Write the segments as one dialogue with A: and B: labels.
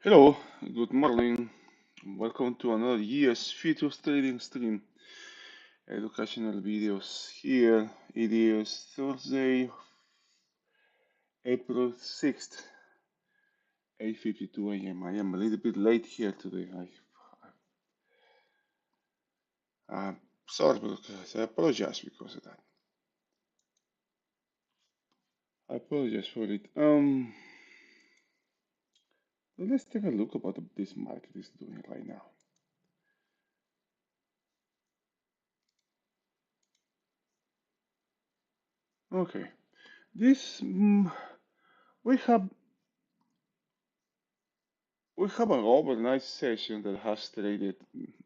A: Hello, good morning. Welcome to another year's futures trading stream. Educational videos here. It is Thursday, April 6th, 8:52 a.m. I am a little bit late here today. I'm sorry because I apologize because of that. I apologize for it. Let's take a look at what this market is doing right now. Okay, this we have We have an overnight session that has traded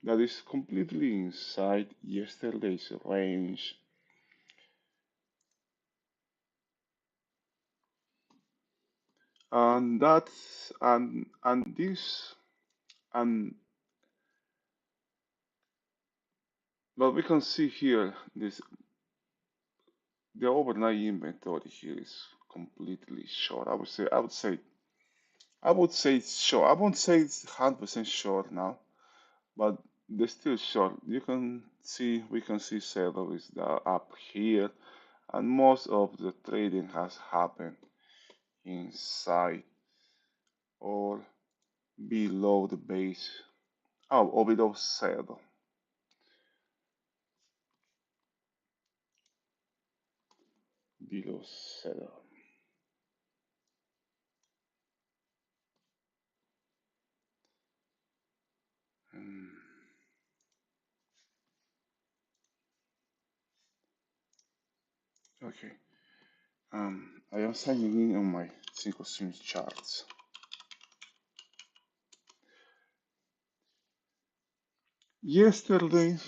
A: that is completely inside yesterday's range. And that's and this and what we can see here, this the overnight inventory here is completely short. I would say it's short. I won't say it's 100% short now, but they're still short. We can see several is up here, and most of the trading has happened inside or below the base, or below saddle, below saddle. Hmm, okay. I am signing in on my single swing charts. Yesterday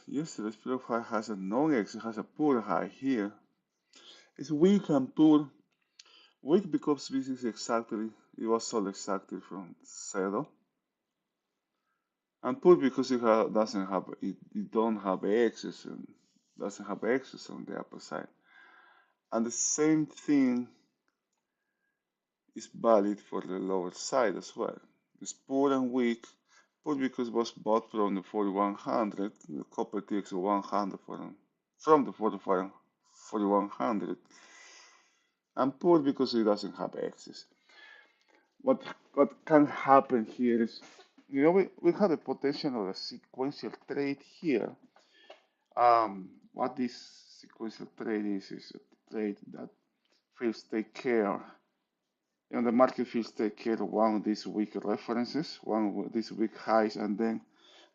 A: yesterday's profile has a non-exit, has a poor high here. It's weak and poor. Weak because this is exactly, it was sold exactly from saddle. And poor because it don't have access and doesn't have access on the upper side. And the same thing is valid for the lower side as well. It's poor and weak, poor because it was bought from the 4100, the copper takes 100 from the 4100, and poor because it doesn't have access. What what can happen here is, we have a potential of a sequential trade here. What this sequential trade is a trade that first take care, the market first take care of one of these weak references, one of these weak highs, and then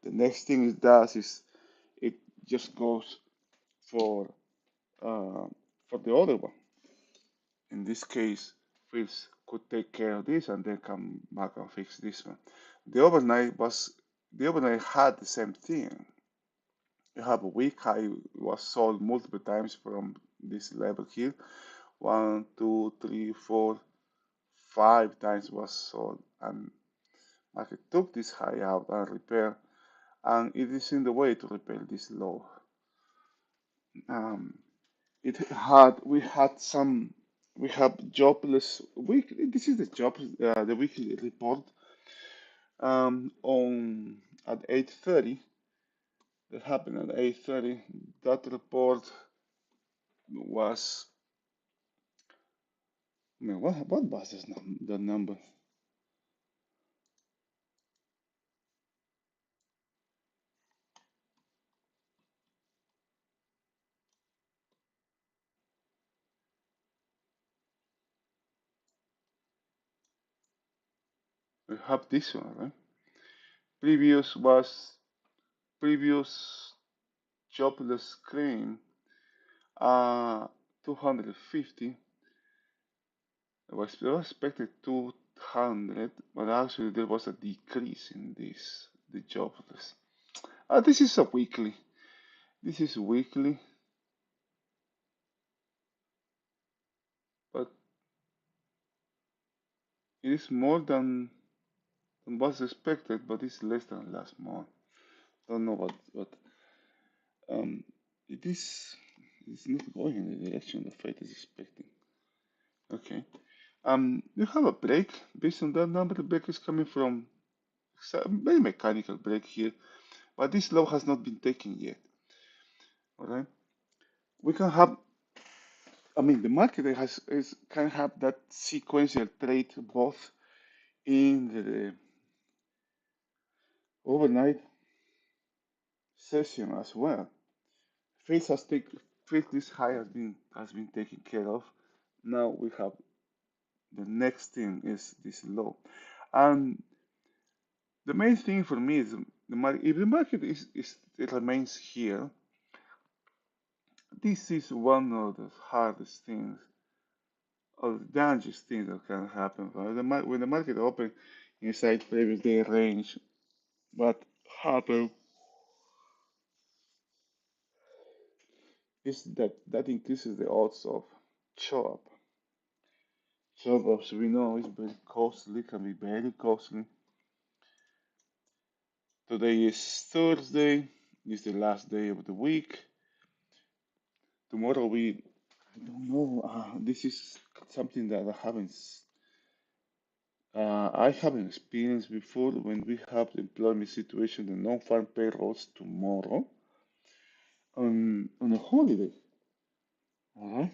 A: the next thing it does is it just goes for uh, for the other one. In this case, first could take care of this and then come back and fix this one. The overnight had the same thing. You have a weak high was sold multiple times from this level here. One, two, three, four, 5 times was sold, and market took this high out and repair, and it is in the way to repair this low. Um, it had we had some we have jobless weekly. This is the weekly report on at 8:30. That happened at 8:30. That report was, man, what was the number? We have this one, right? Previous was previous jobless claim, 250. I was expected 200, but actually there was a decrease in the jobless. This is a weekly. This is weekly, but it is more than was expected, but it's less than last month. Don't know what um it is. It's not going in the direction the Fed is expecting. Okay. You have a break. Based on that number, the break is coming from a very mechanical break here, but this low has not been taken yet. All right, we can have. I mean, the market can have that sequential trade both in the overnight session as well. Phase has taken phase this high has been taken care of. Now we have the next thing is this low, and the main thing for me is the market. If the market is it remains here, this is one of the hardest things or the dangerous things that can happen. Right? When the market open inside previous day range, what happen is that increases the odds of chop. Chop, as we know, is very costly, can be very costly. Today is Thursday, is the last day of the week. Tomorrow I don't know. This is something that I haven't experienced before when we have the employment situation, the non-farm payrolls tomorrow on a holiday. Alright,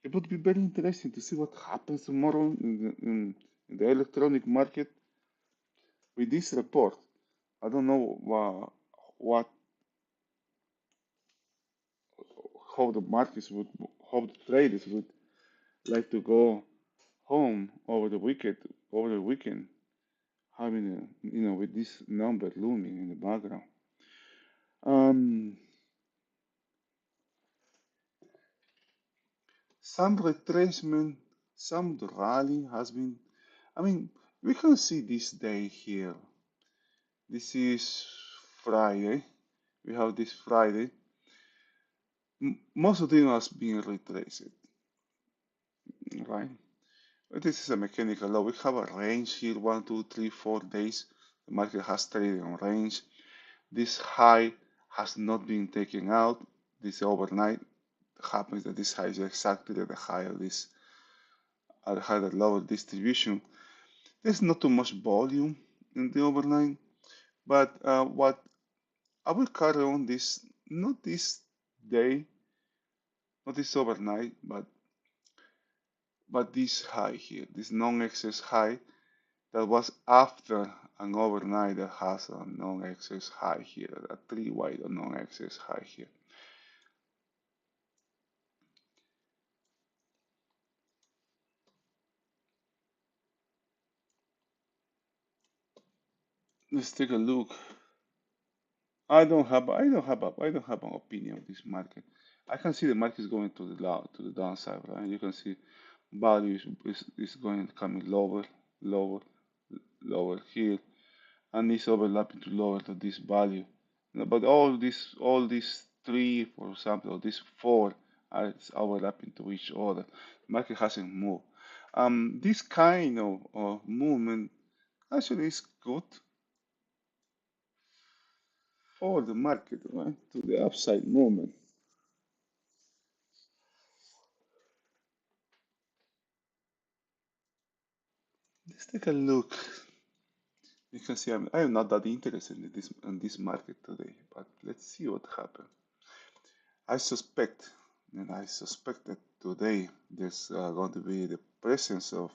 A: it would be very interesting to see what happens tomorrow in the electronic market with this report. I don't know what how the markets would, how the traders would like to go home over the weekend, having with this number looming in the background. Um, some retracement, some rally has been. I mean, we can see this day here. This is Friday. We have this Friday. Most of them has been retraced, right? But this is a mechanical law. We have a range here, 1, 2, 3, 4 days. The market has traded on range. This high has not been taken out. This overnight happens that this high is exactly at the high of this, at the high of the lower distribution. There's not too much volume in the overnight, but what I will carry on this, not this day, not this overnight, but this high here, this non-excess high that was after an overnight that has a non-excess high here, a three wide non-excess high here. Let's take a look. I don't have an opinion of this market. I can see the market is going to the downside, right? You can see value is going coming lower, lower here, and it's overlapping to lower to this value. But all these three, for example, or these four are overlapping to each other. Market hasn't moved. This kind of movement actually is good for the market, right? To the upside movement. Let's take a look. You can see I am not that interested in this market today, but let's see what happens. I suspect that today there's going to be the presence of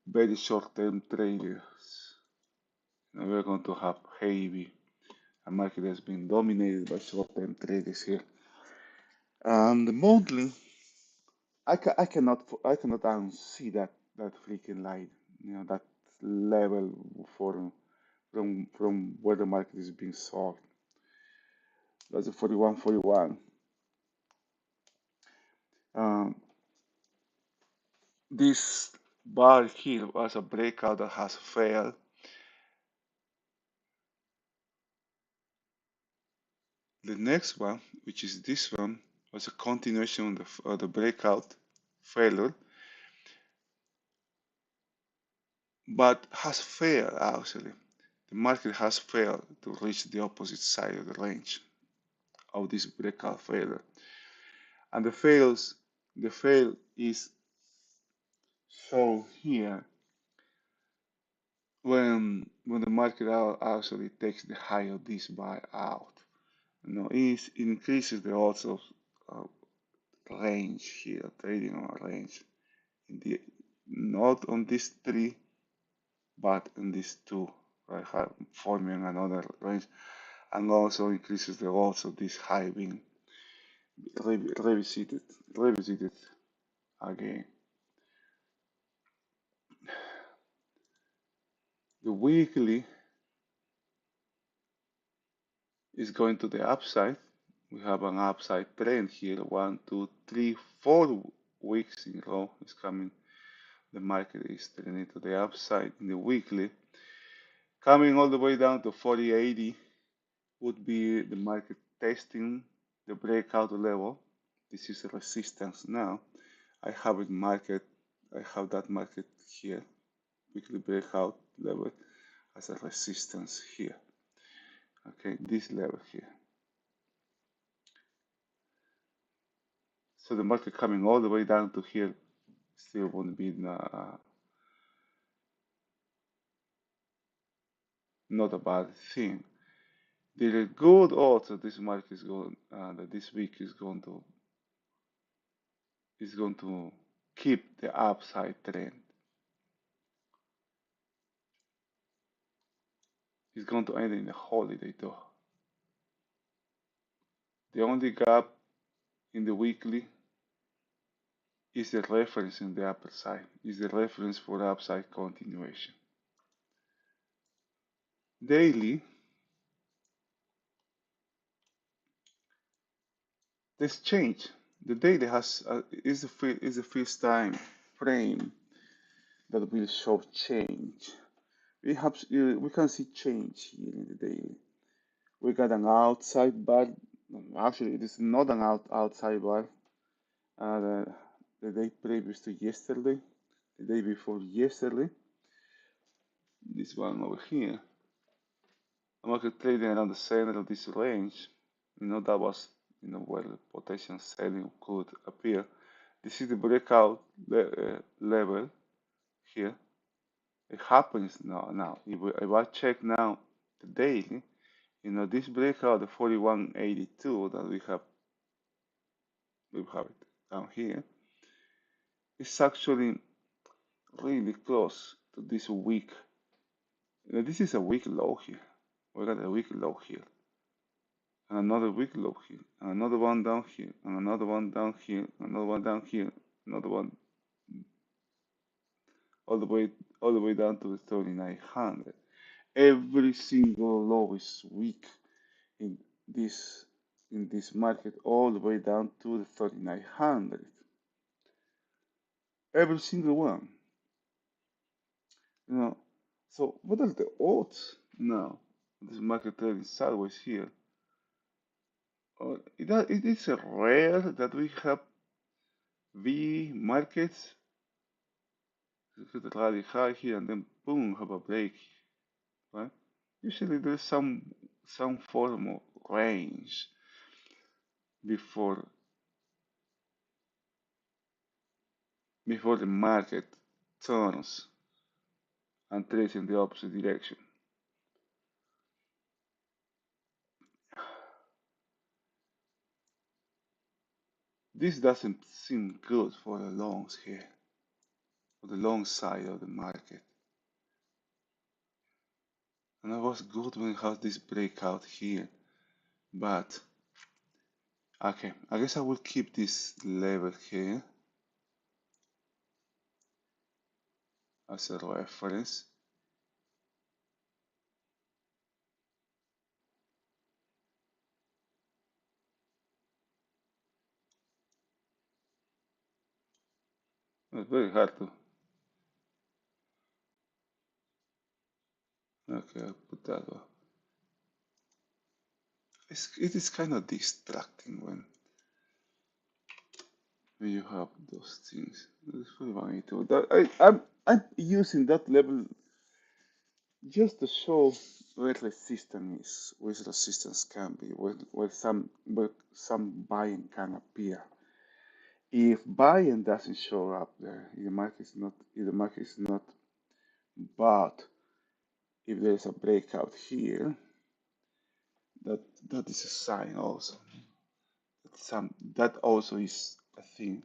A: very short-term traders. And we're going to have heavy. A market that's been dominated by short-term traders here. And the monthly, I cannot unsee that freaking line. That level for from where the market is being sold. That's a 41.41. Um, this bar here was a breakout that has failed. The next one, which is this one, was a continuation of the breakout failure, but has failed actually. The market has failed to reach the opposite side of the range of this breakout failure. And the fail is So here, when the market actually takes the high of this buy out, it increases the odds of uh, range here, trading on a range in the not on these three, but on these two, right, forming another range, and also increases the odds of this high being revisited, revisited again. The weekly is going to the upside. We have an upside trend here. 1, 2, 3, 4 weeks in a row is coming. The market is trending to the upside in the weekly. Coming all the way down to 40.80 would be the market testing the breakout level. This is a resistance now. I have it market. I have that market here. Weekly breakout level as a resistance here. Okay, this level here. So the market coming all the way down to here still won't be not a bad thing. The good odds that this market is going that this week is going to keep the upside trend. It's going to end in a holiday though. The only gap in the weekly is the reference in the upper side, is the reference for upside continuation. Daily, there's change. The daily is the first time frame that will show change. We can see change here in the daily. We got an outside bar. Actually, it is not an outside bar. The day previous to yesterday, the day before yesterday, this one over here. The market trading around the center of this range. That was where the potential selling could appear. This is the breakout level here. It happens now. If I check now the daily, this breakout, the 41.82 that we have it down here, is actually really close to this week. This is a week low here. We got a week low here, and another week low here, and another one down here, and another one down here, another one down here, another one all the way down to the 3900. Every single low is weak in this in this market, all the way down to the 3900. Every single one. You know, so what are the odds now? This market trading sideways here. It is rare that we have V markets rally high here and then boom, have a break, right? Usually there's some form of range before before the market turns and trades in the opposite direction. This doesn't seem good for the longs here, for the long side of the market. And it was good when it has this breakout here, but okay, I guess I will keep this level here as a reference. It's very hard to. Okay, I'll put that one. It is kind of distracting when you have those things. It's very funny too. I'm using that level just to show where resistance is, where resistance can be, where some buying can appear. If buying doesn't show up there, if the market is not bought, if there's a breakout here, that that is a sign also. That also is a thing.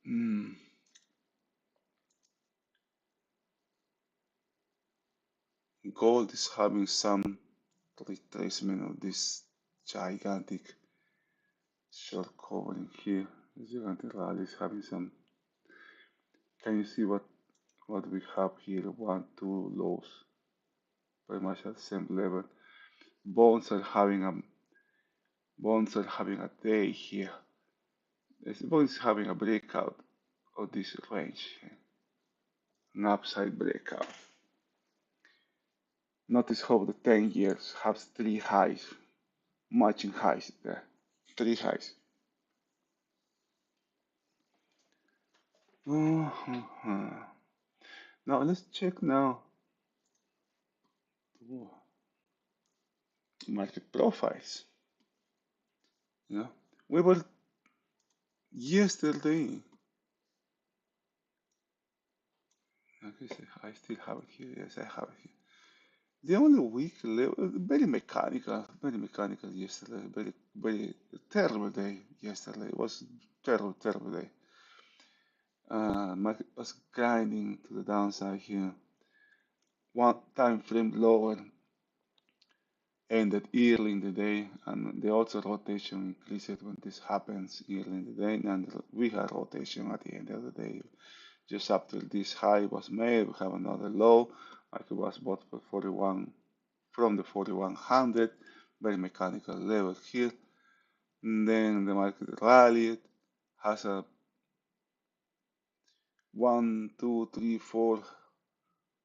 A: Mm. Gold is having some retracement of this gigantic short covering here. The gigantic rally is having some. Can you see what we have here? One, two lows, pretty much at the same level. Bonds are having a day here. Bonds is having a breakout of this range, an upside breakout. Notice how the 10 years has three highs, matching highs there, three highs. Uh-huh. Now let's check now market profiles. Yeah, we were yesterday. Okay, so I still have it here. Yes, I have it here. The only weak level, very mechanical yesterday. Very terrible day yesterday. It was terrible, terrible day. Market was grinding to the downside here. One time frame lower ended early in the day, and the also rotation increased when this happens early in the day, and we had rotation at the end of the day. Just after this high was made, we have another low. Market was bought for 41 from the 4100, very mechanical level here. And then the market rallied, has a 1, 2, 3, 4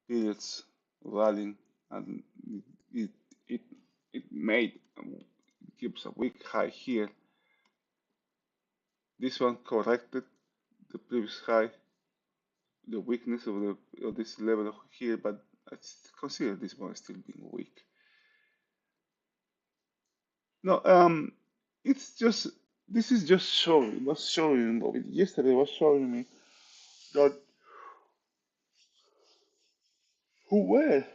A: periods rallying, and it it it made keeps a weak high here. This one corrected the previous high, the weakness of this level here, but I consider this one still being weak. No, it's just this is just showing. Was showing yesterday was showing me that who were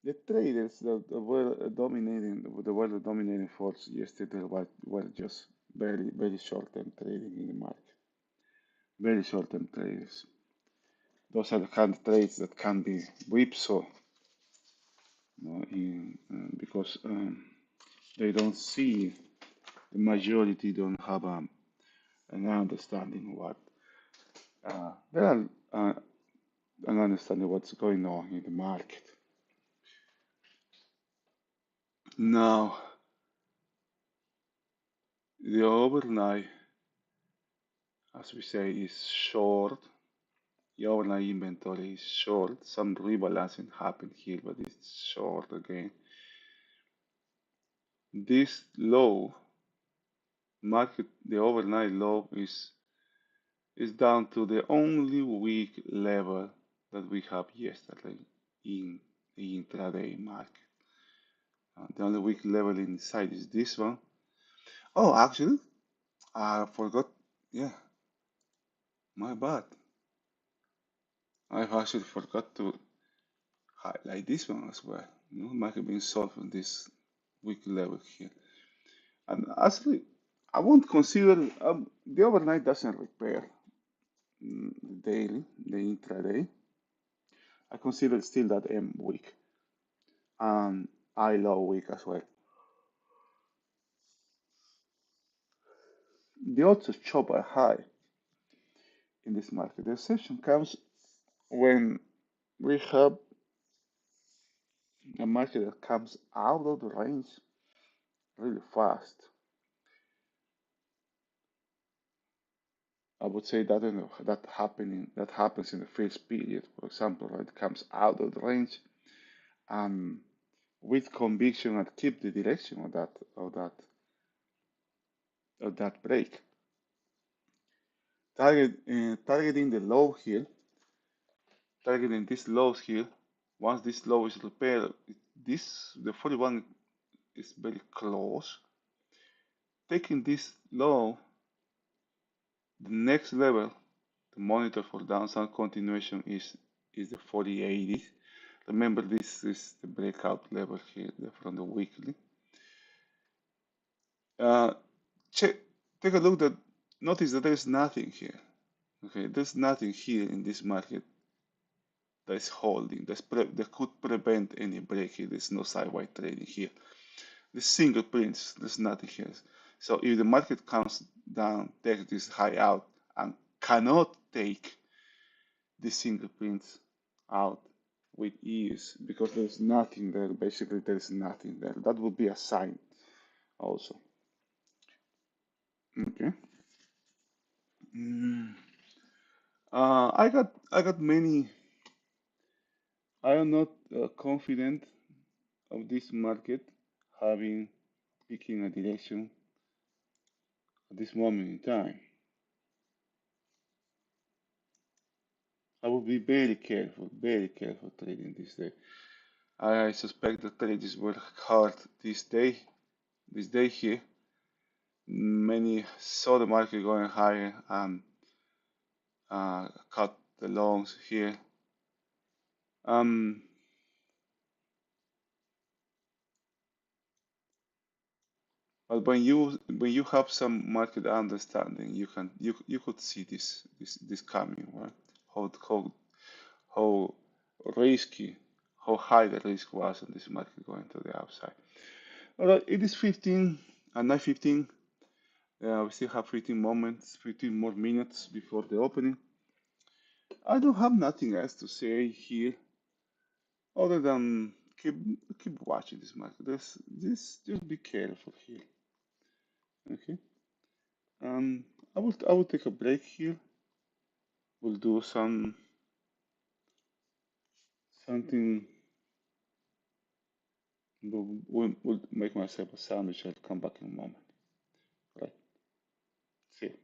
A: the traders that were the dominating force yesterday were just very short-term trading in the market. Very short-term traders. Those are the kind of trades that can be whipsaw, because they don't see, the majority don't have an understanding what there are an understanding what's going on in the market. Now, the overnight, as we say, is short. The overnight inventory is short. Some rebalancing happened here, but it's short again. This low, the overnight low is down to the only weak level that we have yesterday in the intraday market. The only weak level inside is this one. Oh, actually, I forgot. Yeah, my bad. I actually forgot to highlight this one as well. Might have been solved on this weak level here. And actually, I won't consider the overnight doesn't repair the daily, the intraday. I consider still that M weak and I low week as well. The odds of chop are high in this market. The exception comes when we have a market that comes out of the range really fast. I would say that that happens in the first period, for example, right? It comes out of the range and with conviction and keep the direction of that break. Targeting the low here, targeting this low here. Once this low is repaired, the 41 is very close. Taking this low The next level, the monitor for downside continuation is the 4080. Remember, this is the breakout level here from the weekly. Uh, check, take a look that notice that there's nothing here. Okay, there's nothing here in this market that's holding that could prevent any break here. There's no sideways trading here. The single prints, there's nothing here. So if the market comes down, takes this high out and cannot take the single prints out with ease because there's nothing there. Basically, there's nothing there. That would be a sign also. Okay. Mm. I got many. I am not confident of this market having picking a direction at this moment in time. I will be very careful trading this day. I suspect the traders will hard this day here. Many saw the market going higher and cut the longs here. Um, but when you have some market understanding, you could see this coming, right? How how risky, how high the risk was on this market going to the upside. All right, it is 15 and 9:15. We still have 15 more minutes before the opening. I don't have nothing else to say here other than keep watching this market. Just be careful here. Okay. Um, I will take a break here. We'll do something. We'll make myself a sandwich. I'll come back in a moment. Right. See you.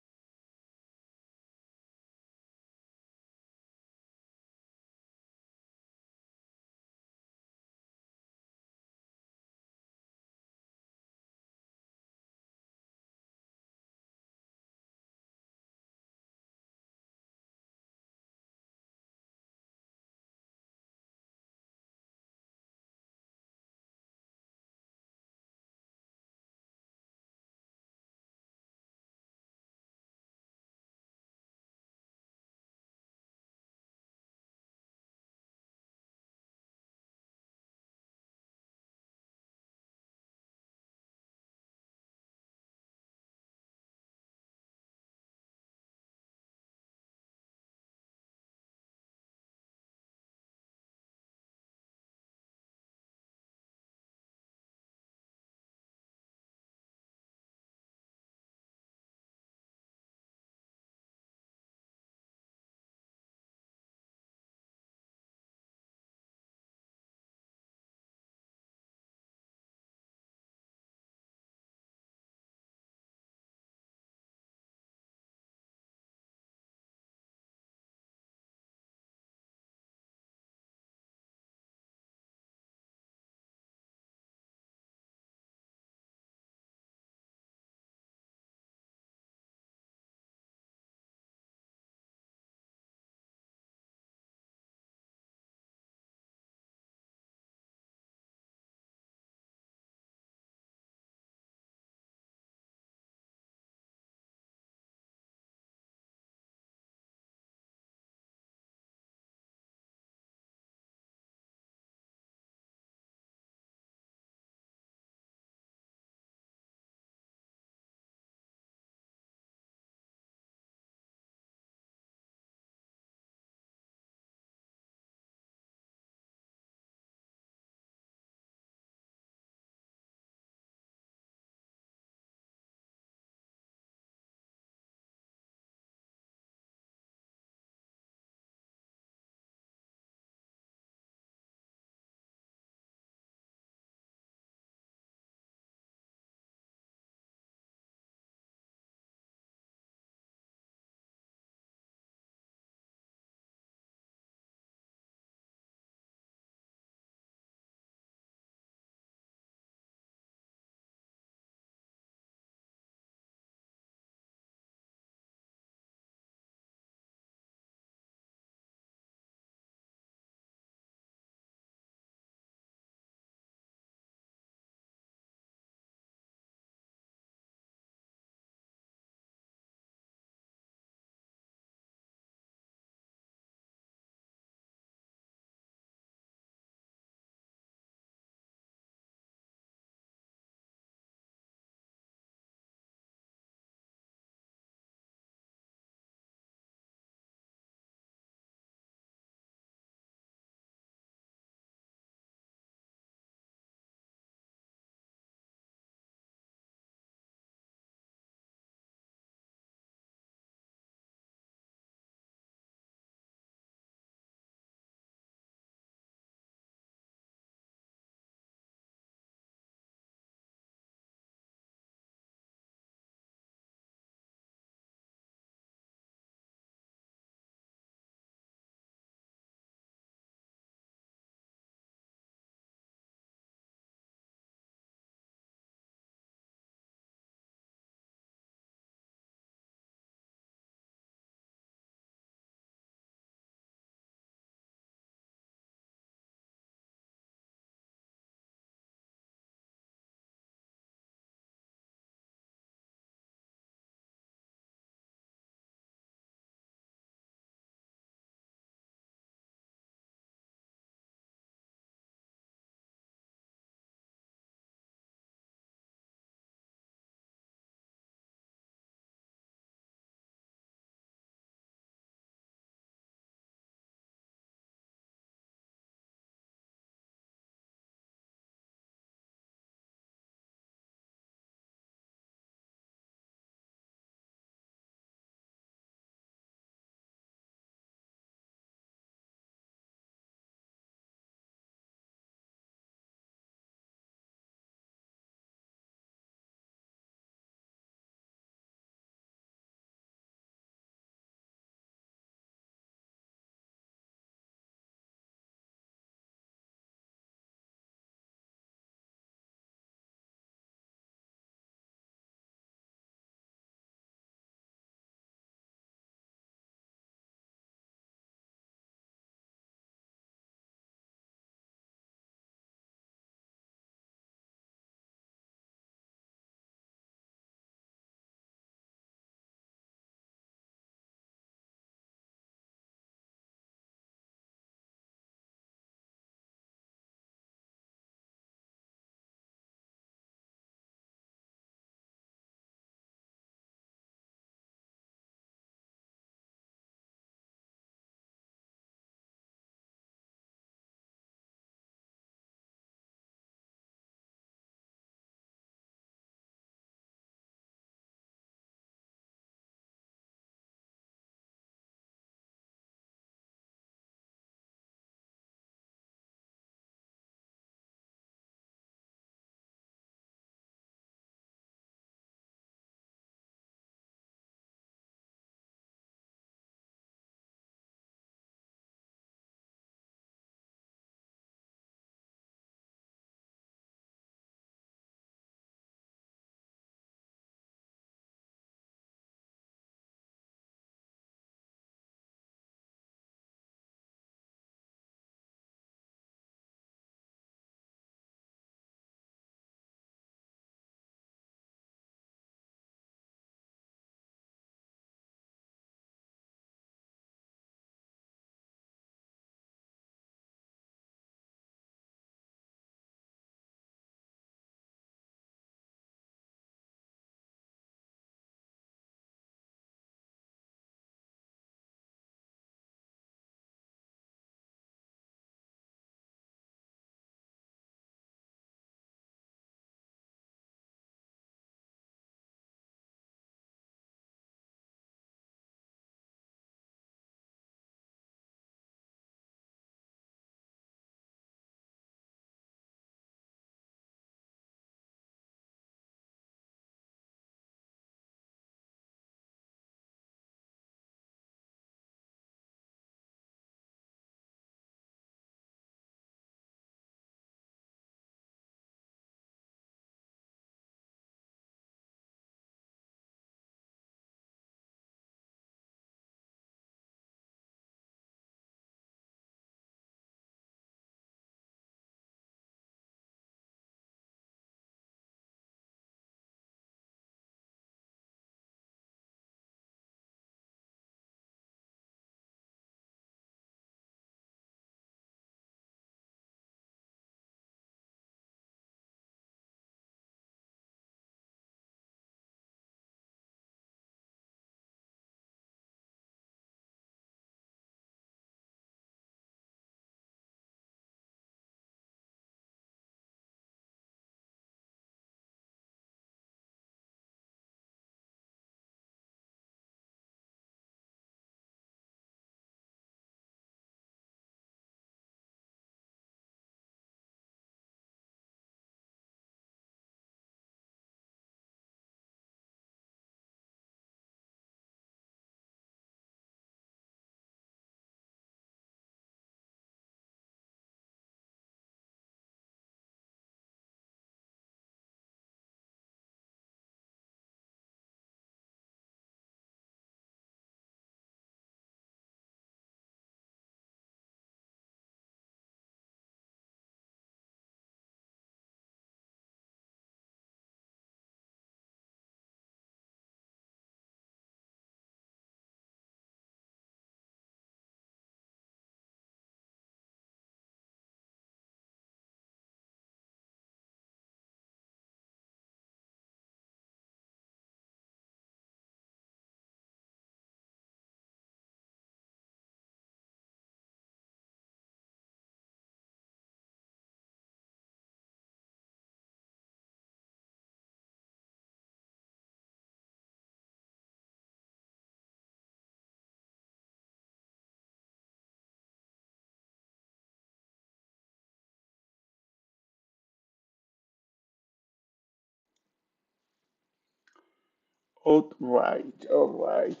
A: All right, all right.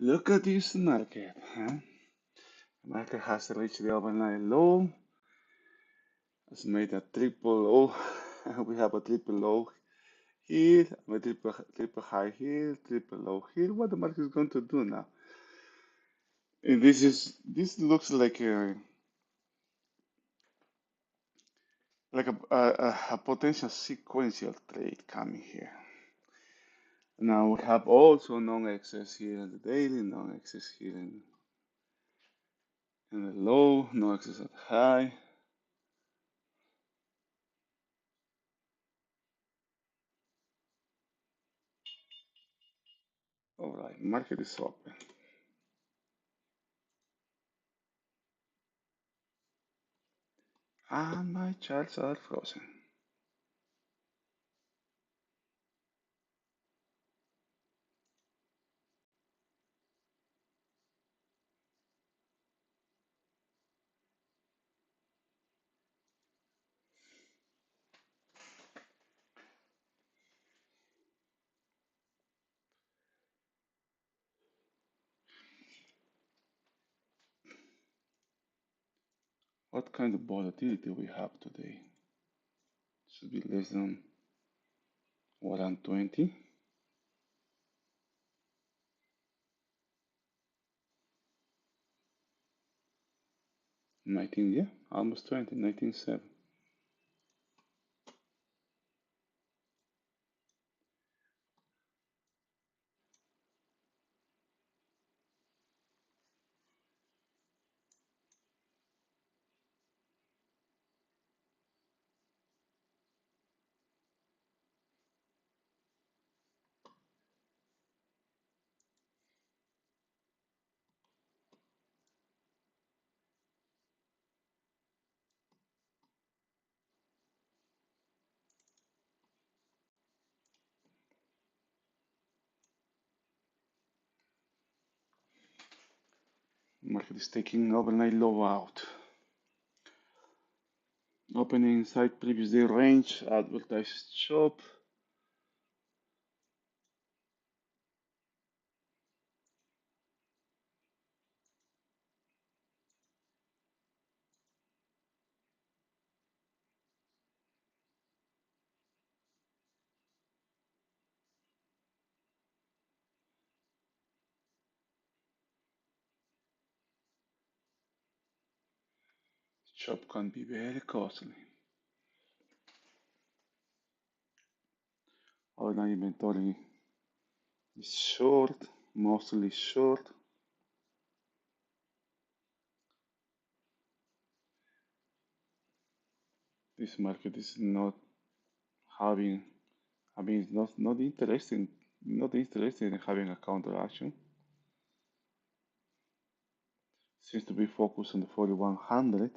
A: Look at this market, huh? The market has reached the overnight low. It's made a triple low. We have a triple low here, a triple high here, triple low here. What the market is going to do now? And this looks like a potential sequential trade coming here. Now we have also non-excess here in the daily, non-excess here in the low, non-excess at high. All right, market is open. And my charts are frozen. What kind of volatility we have today? Should be less than 120. 19, yeah, almost 20, 19.7. Market is taking overnight low out. Opening inside previous day range, advertised shop. Shop can be very costly. Overnight inventory is short, mostly short. This market is not having, I mean, it's not interested in having a counter action. Seems to be focused on the 4100.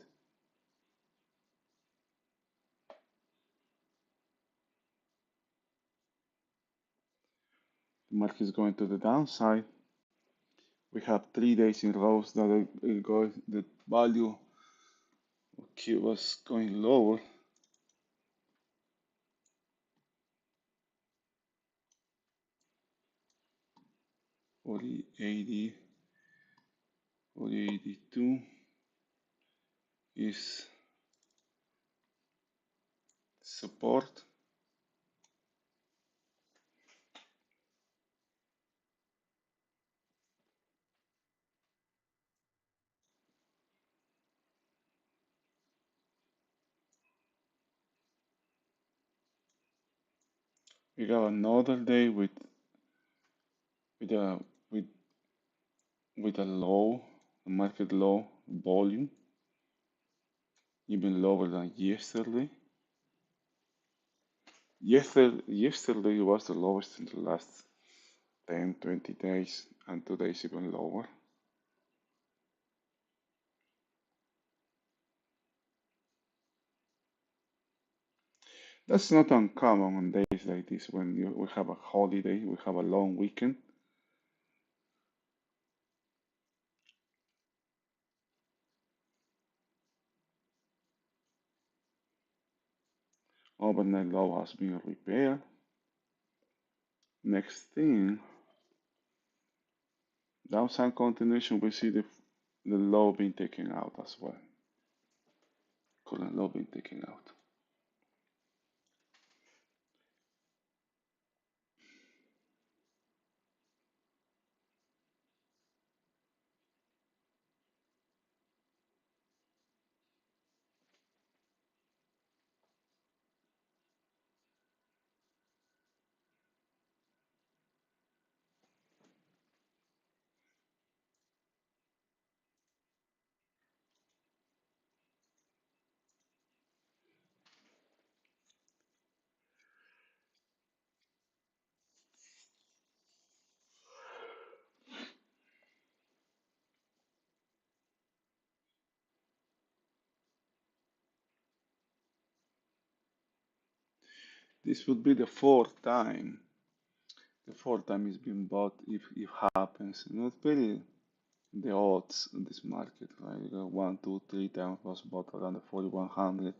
A: The market is going to the downside. We have 3 days in rows that the value was going lower. Or 80, or 82 is support. We got another day with a with with a low, a market low volume, even lower than yesterday. Yesterday was the lowest in the last 10, 20 days, and today is even lower. That's not uncommon on days like this when we have a holiday, we have a long weekend. Overnight low has been repaired. Next thing, downside continuation, we see the low being taken out as well. Current low being taken out. This would be the fourth time. The fourth time it's been bought if it happens. Not very the odds in this market, right? You got one, two, three times was bought around the 4100,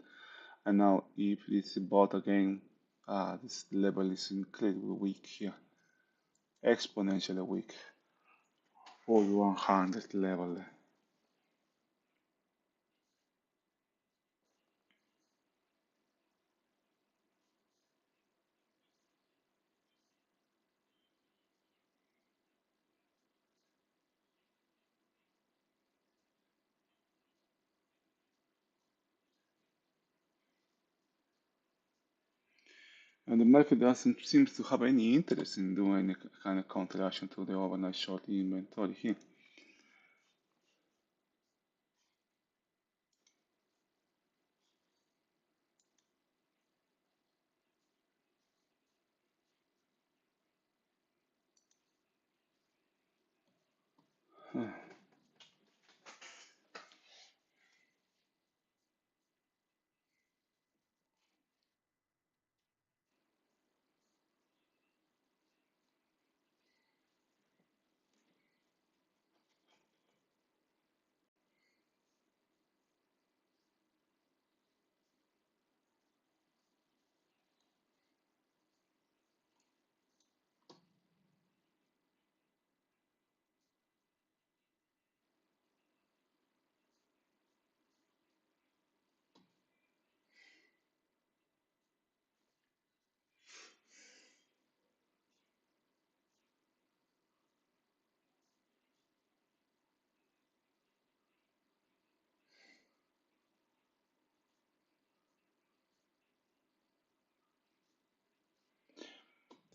A: and now if it's bought again, this level is incredibly weak here, exponentially weak. 4100 level. And the market doesn't seem to have any interest in doing any kind of counteraction to the overnight short inventory here.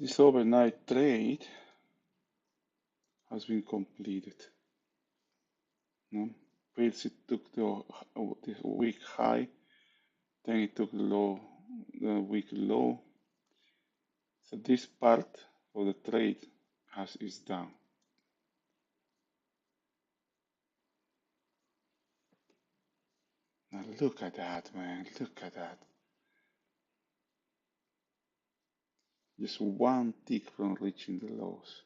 A: This overnight trade has been completed. No? First it took the week high, then it took the week low. So this part of the trade is down. Now look at that, man. Look at that. Just one tick from reaching the lows.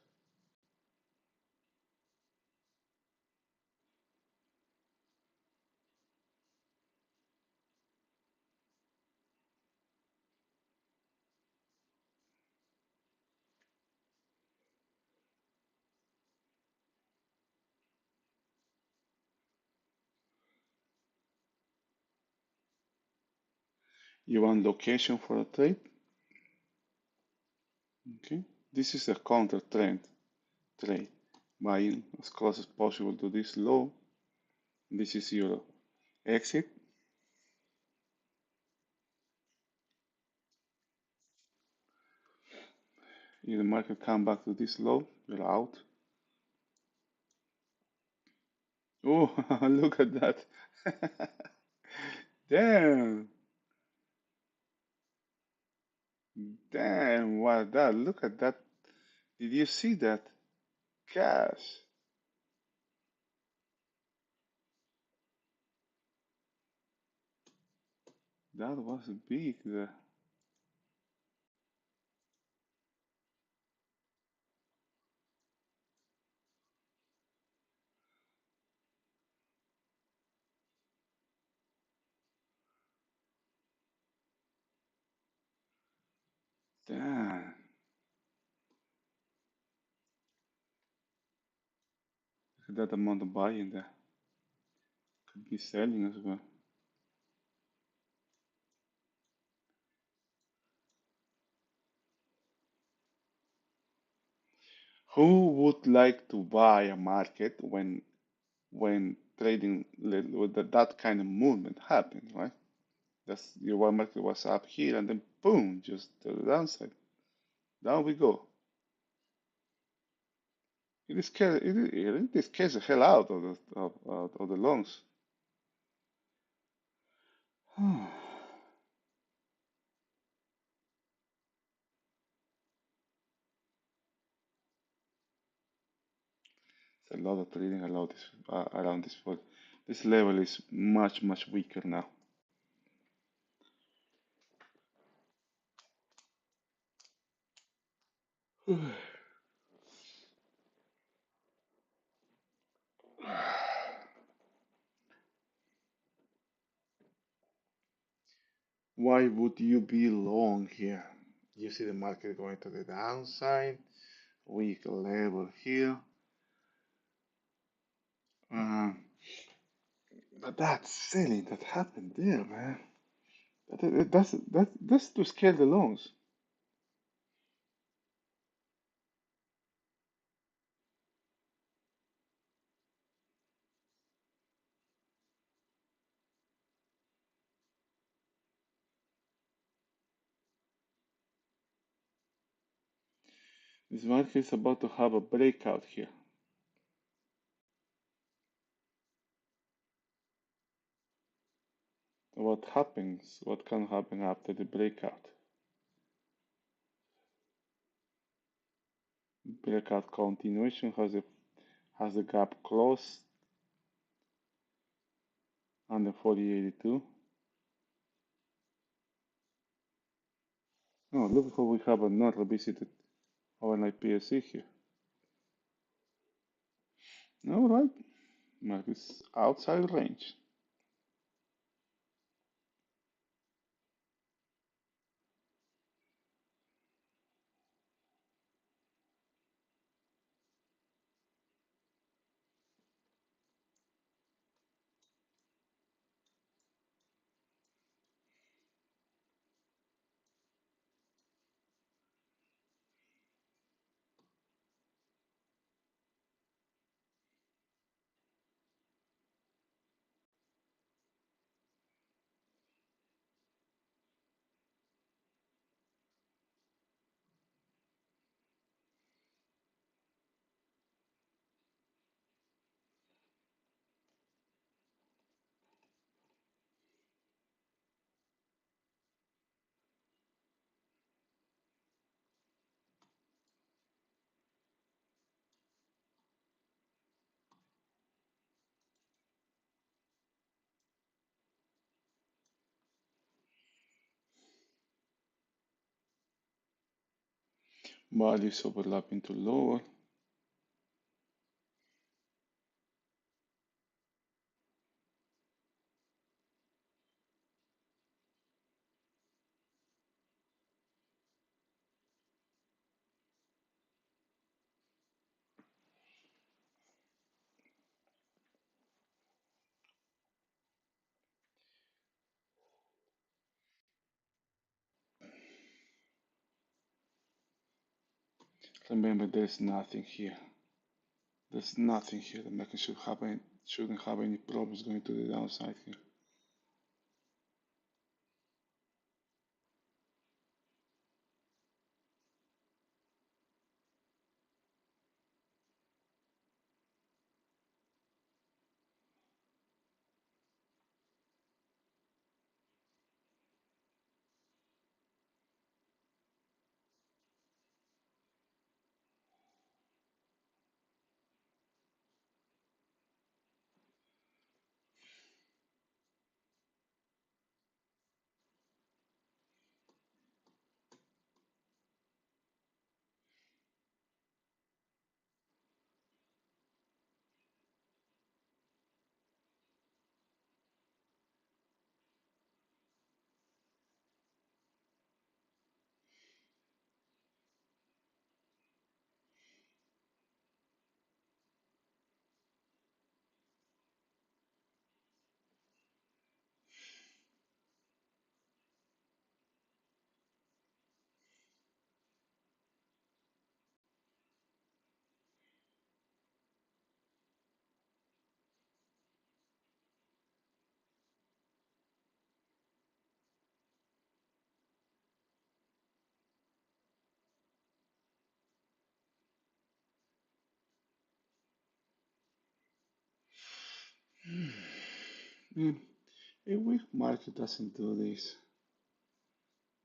A: You want location for a trade? Okay. This is a counter trend trade. Buying as close as possible to this low. This is your exit. If the market come back to this low, you're out. Oh, look at that. Damn. Damn, what that? Look at that. Did you see that? Cash. That was big. Damn. That amount of buying there could be selling as well. Who would like to buy a market when trading with that kind of movement happens, right? That's your one market was up here and then boom, just to the downside. Down we go. It scares the hell out of the lungs. It's a lot of trading around this fall. This level is much weaker now. Why would you be long here? You see the market going to the downside, weak level here. Uh, but that selling that happened there, man. That's to scale the loans. This market is about to have a breakout here. What happens? What can happen after the breakout? Breakout continuation has the gap closed under 4082. Oh, look how we have a not revisited overnight PSC here. All right, market's outside range. Values overlapping to lower. Remember, there's nothing here. There's nothing here. The market shouldn't have any problems going to the downside here. Yeah, a weak market doesn't do this.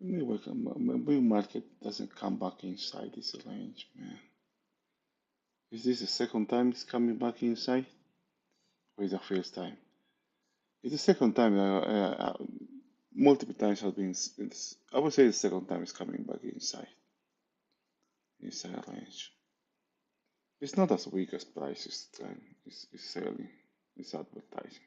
A: A weak market doesn't come back inside this range, man. Is this the second time it's coming back inside? Or is it the first time? It's the second time. Multiple times has been. I would say the second time it's coming back inside range. It's not as weak as price is selling. It's advertising.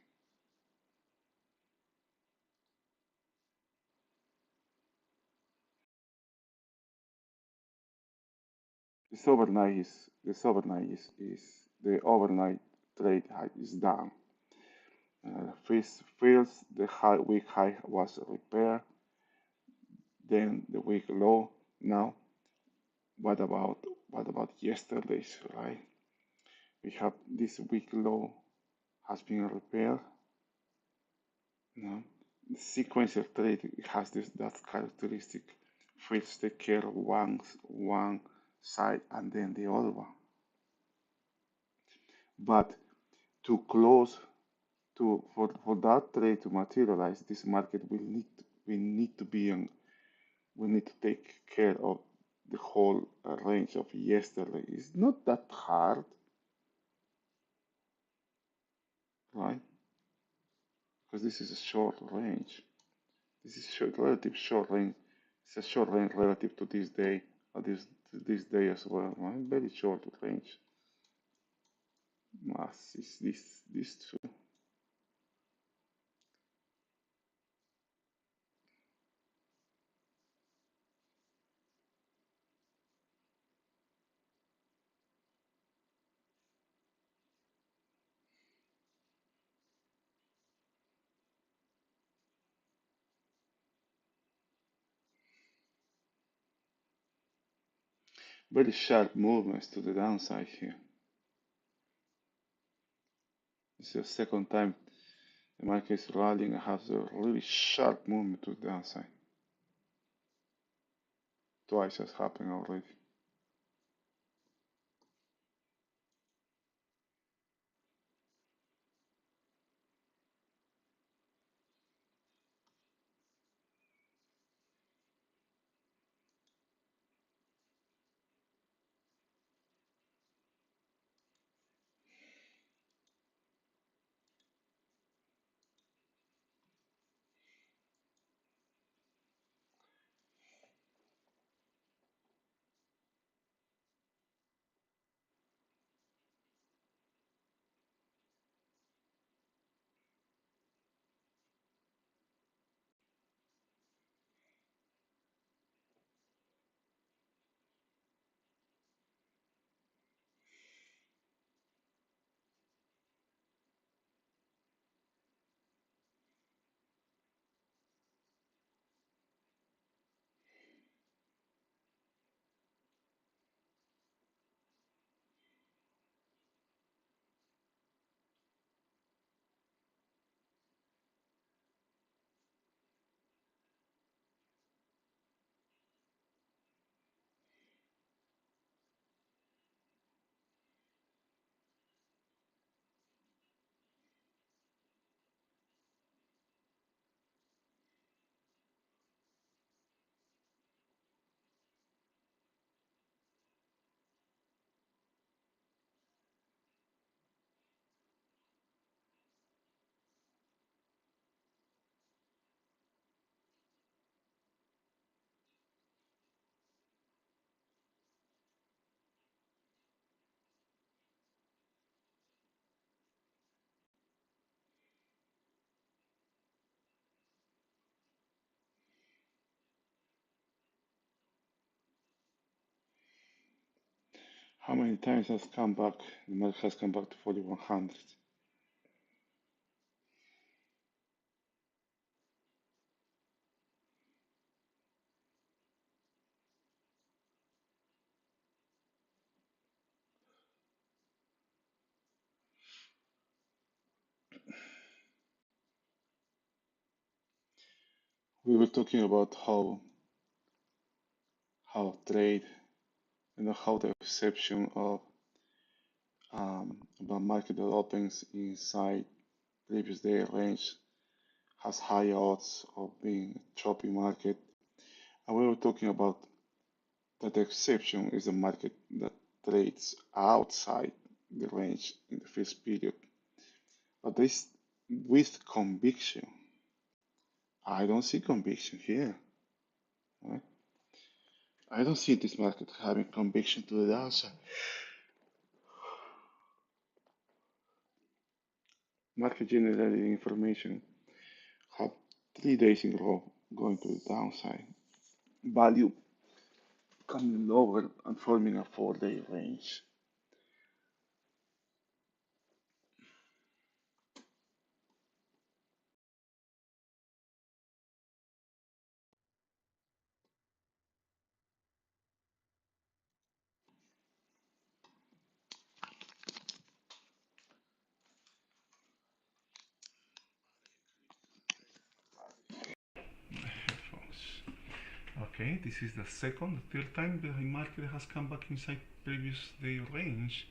A: This overnight is the overnight trade high is down. First the week high was repaired, then the week low. Now, what about yesterday's, right? We have this week low has been repaired. No, the sequential trade has that characteristic. First take care of one side and then the other one. But to close for that trade to materialize, this market will need to be on. We need to take care of the whole range of yesterday. It's not that hard, right? Because this is a short range. This is relative short range. It's a short range relative to this day, or this day as well, right? Very short range. Mass is this too. Very sharp movements to the downside here. This is the second time the market is rallying and has a really sharp movement to the downside. Twice has happened already. How many times has come back? The market has come back to 4100. We were talking about how trade, how the perception of about market opens inside previous day range has high odds of being a choppy market. And we were talking about that the exception is a market that trades outside the range in the first period, but this with conviction. I don't see conviction here. Right? I don't see this market having conviction to the downside. Market generated information have 3 days in a row going to the downside. Value coming lower and forming a 4 day range.
B: Okay, this is the second, third time the market has come back inside previous day range.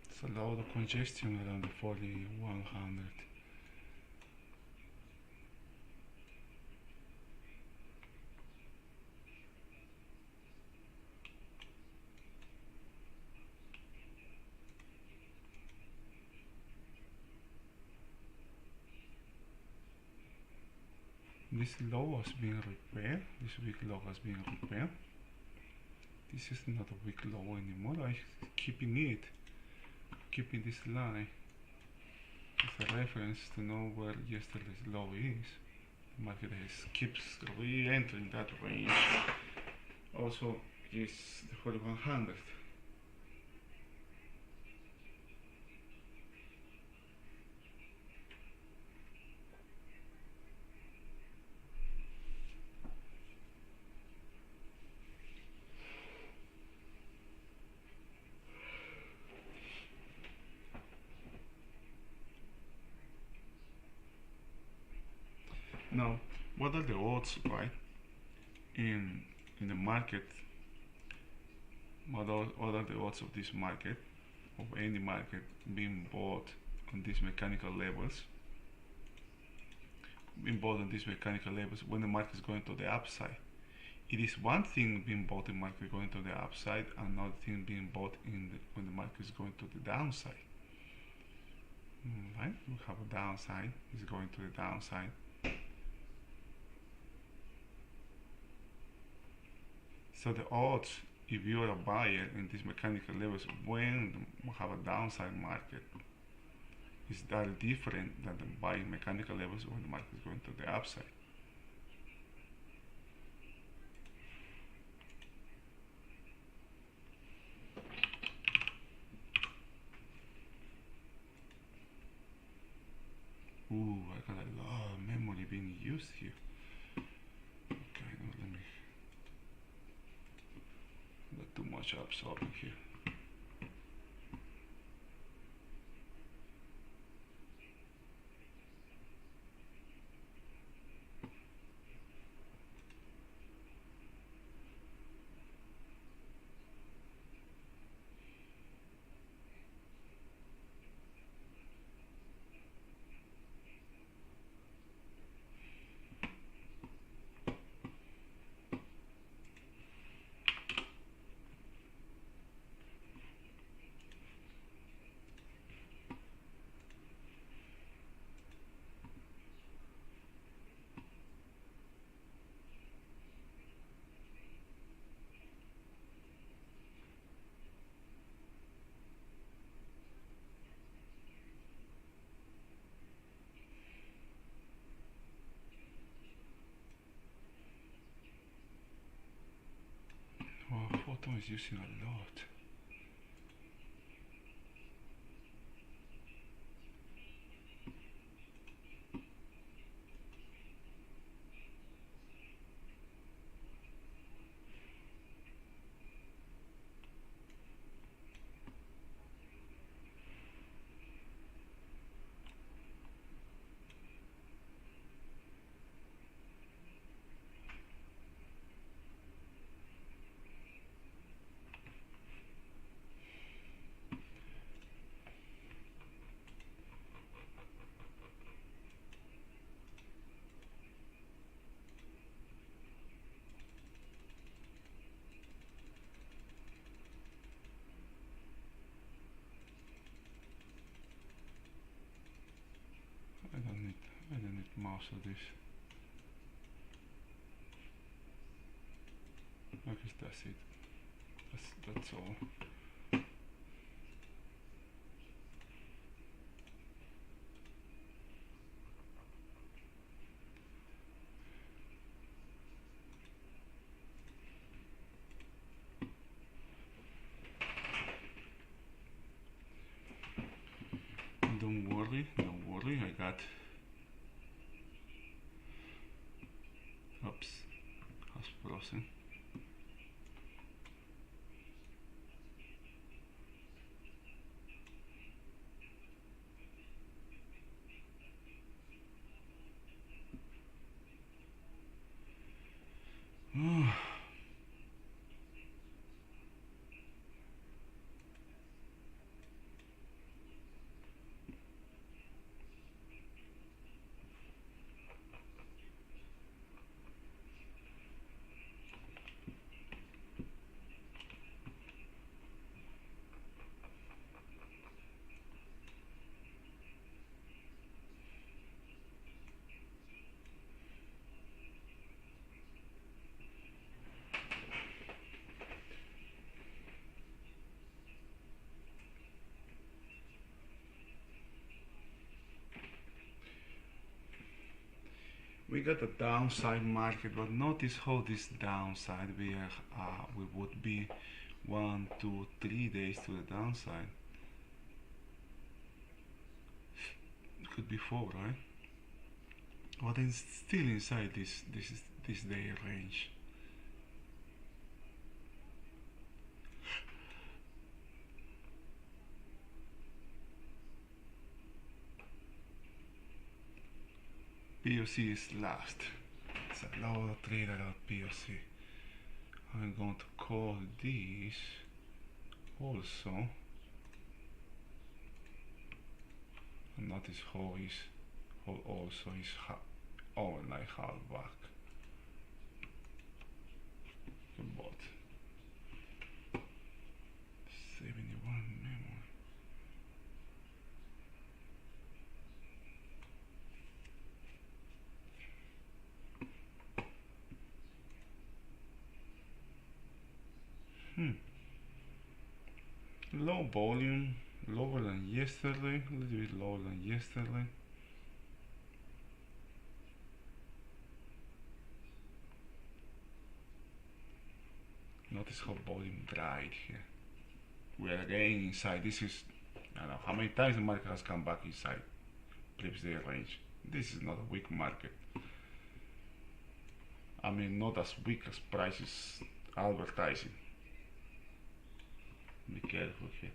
B: It's a lot of congestion around the 4100. This low has been repaired. This weak low has been repaired. This is not a weak low anymore. I'm keeping it, keeping this line as a reference to know where yesterday's low is. The market keeps re-entering that range. Also is the 4100. Now, what are the odds, right? In the market, what are the odds of this market, of any market being bought on these mechanical levels, when the market is going to the upside? It is one thing being bought in market going to the upside, another thing being bought when the market is going to the downside. Right? We have a downside, it's going to the downside. So the odds, if you are a buyer in these mechanical levels when we have a downside market, is that different than the buying mechanical levels when the market is going to the upside. Ooh, I got a lot of memory being used here. Okay, now let me, not too much absorbing here. is using a lot. I don't need mouse of this. I guess that's it. That's all. Don't worry, I got. Oops, has frozen. We got a downside market, but notice how this downside we would be 1, 2, 3 days to the downside. Could be 4, right? But it's still inside this day range. POC is last. It's a lot of trader at POC. I'm going to call this also. And notice how also is overnight half back. About 71 memory. Low volume, lower than yesterday, a little bit lower than yesterday. Notice how volume dried here. We are again inside. This is, I don't know how many times the market has come back inside previous day range. This is not a weak market. I mean, not as weak as prices advertising. Be careful here.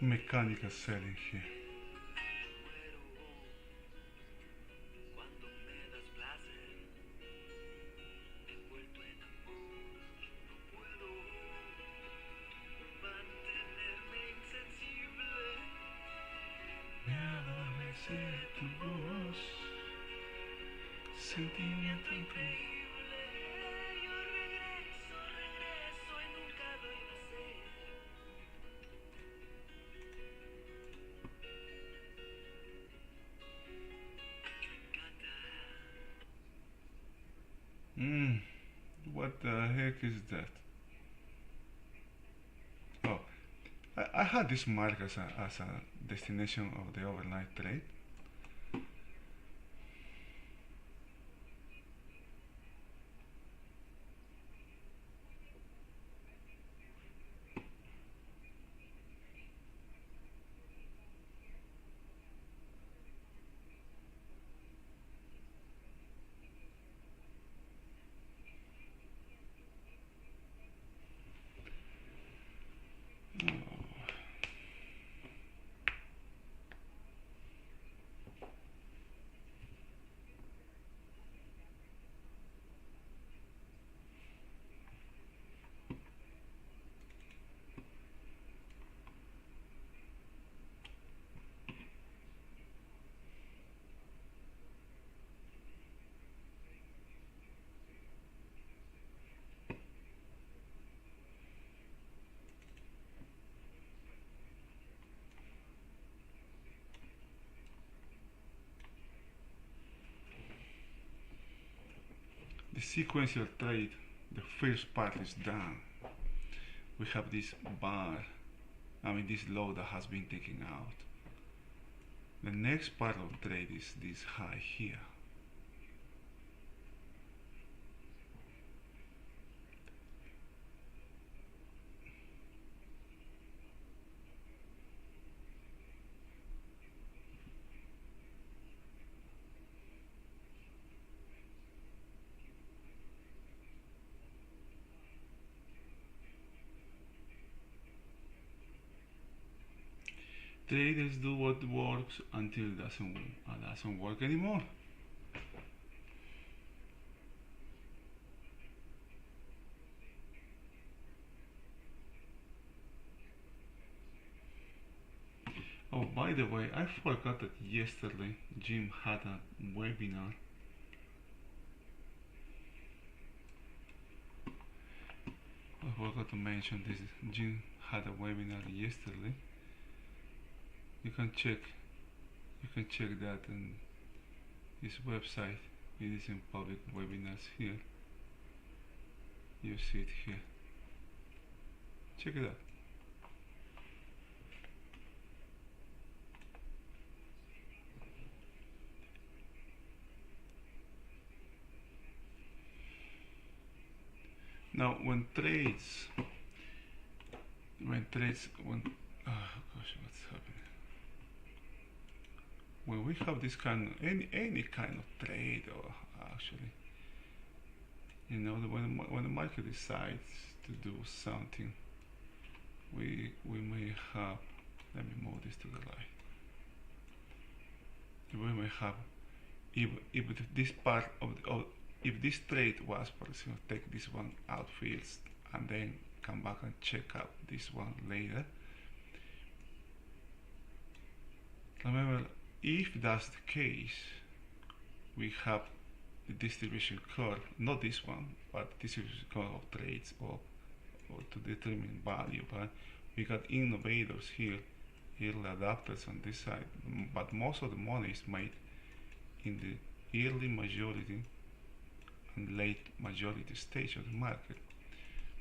B: mechanical selling here. Me adormece tu voz, sentimiento increíble. Yo regreso y nunca doy placer. What the heck is that? Oh, I had this mark as a destination of the overnight trade. The sequential trade, the first part is done. We have this bar, this low that has been taken out. The next part of the trade is this high here. Traders do what works until it doesn't work anymore. Oh, by the way, I forgot that yesterday Jim had a webinar. I forgot to mention this. Jim had a webinar yesterday. You can check that on his website. It is in public webinars here. You see it here. Check it out. Now when gosh, what's happening? When we have this kind of any kind of trade, or actually, when the market decides to do something, we may have. Let me move this to the right. We may have, if this part of if this trade was, for example, take this one out first and then come back and check out this one later. Remember, if that's the case, we have the distribution curve, not this one, but distribution curve of trades or to determine value. But we got innovators here, early adapters on this side, but most of the money is made in the early majority and late majority stage of the market.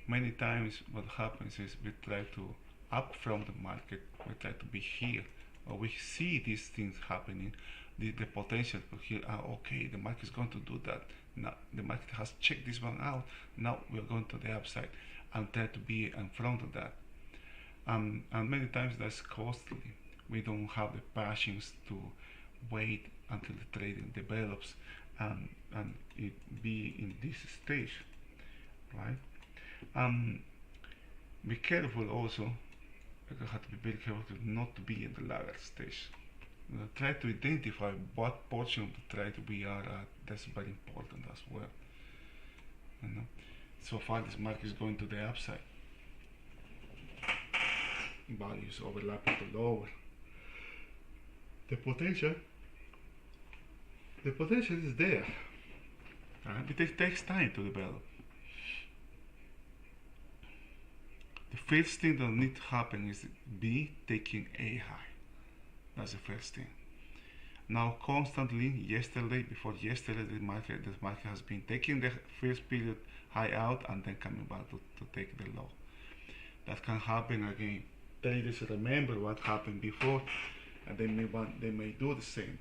B: Many times what happens is we try to up from the market, we try to be here, or we see these things happening, the potential for here, okay, the market is going to do that. Now the market has checked this one out, now we're going to the upside and try to be in front of that. And many times that's costly. We don't have the patience to wait until the trading develops and it be in this stage, right? Be careful also you have to be very careful not to be in the laggard stage. Try to identify what portion of the trade we are at. That's very important as well. You know? So far this market is going to the upside. Values overlapping to lower. The potential is there. It takes time to develop. The first thing that needs to happen is B taking a high. That's the first thing. Now constantly, before yesterday, the market has been taking the first period high out and then coming back to take the low. That can happen again. Traders remember what happened before, and they may do the same.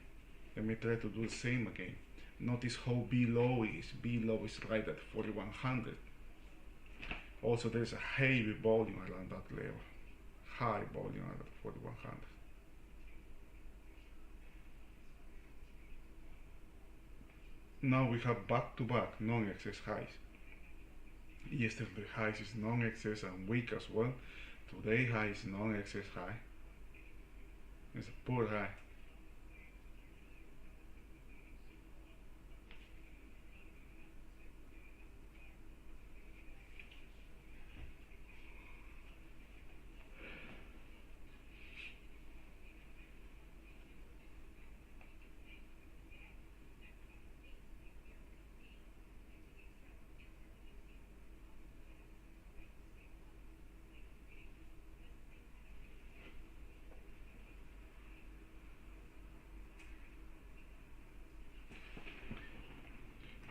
B: They may try to do the same again. Notice how B low is. B low is right at 4100. Also, there's a heavy volume around that level. High volume around 4100. Now we have back-to-back non-excess highs. Yesterday highs is non-excess and weak as well. Today high is non-excess high. It's a poor high.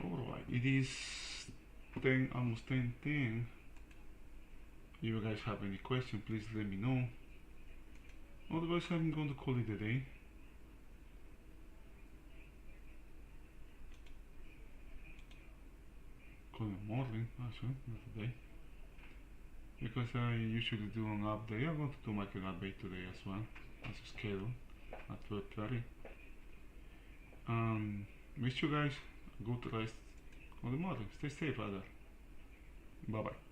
B: Alright, it is 10, almost 10:10. If you guys have any questions, please let me know. Otherwise, I'm going to call it a day. Call it morning, actually, not a day. Because I usually do an update. I'm going to do my update today as well, as scheduled at 12:30. Wish you guys a good rest of the morning. Stay safe, brother. Bye bye.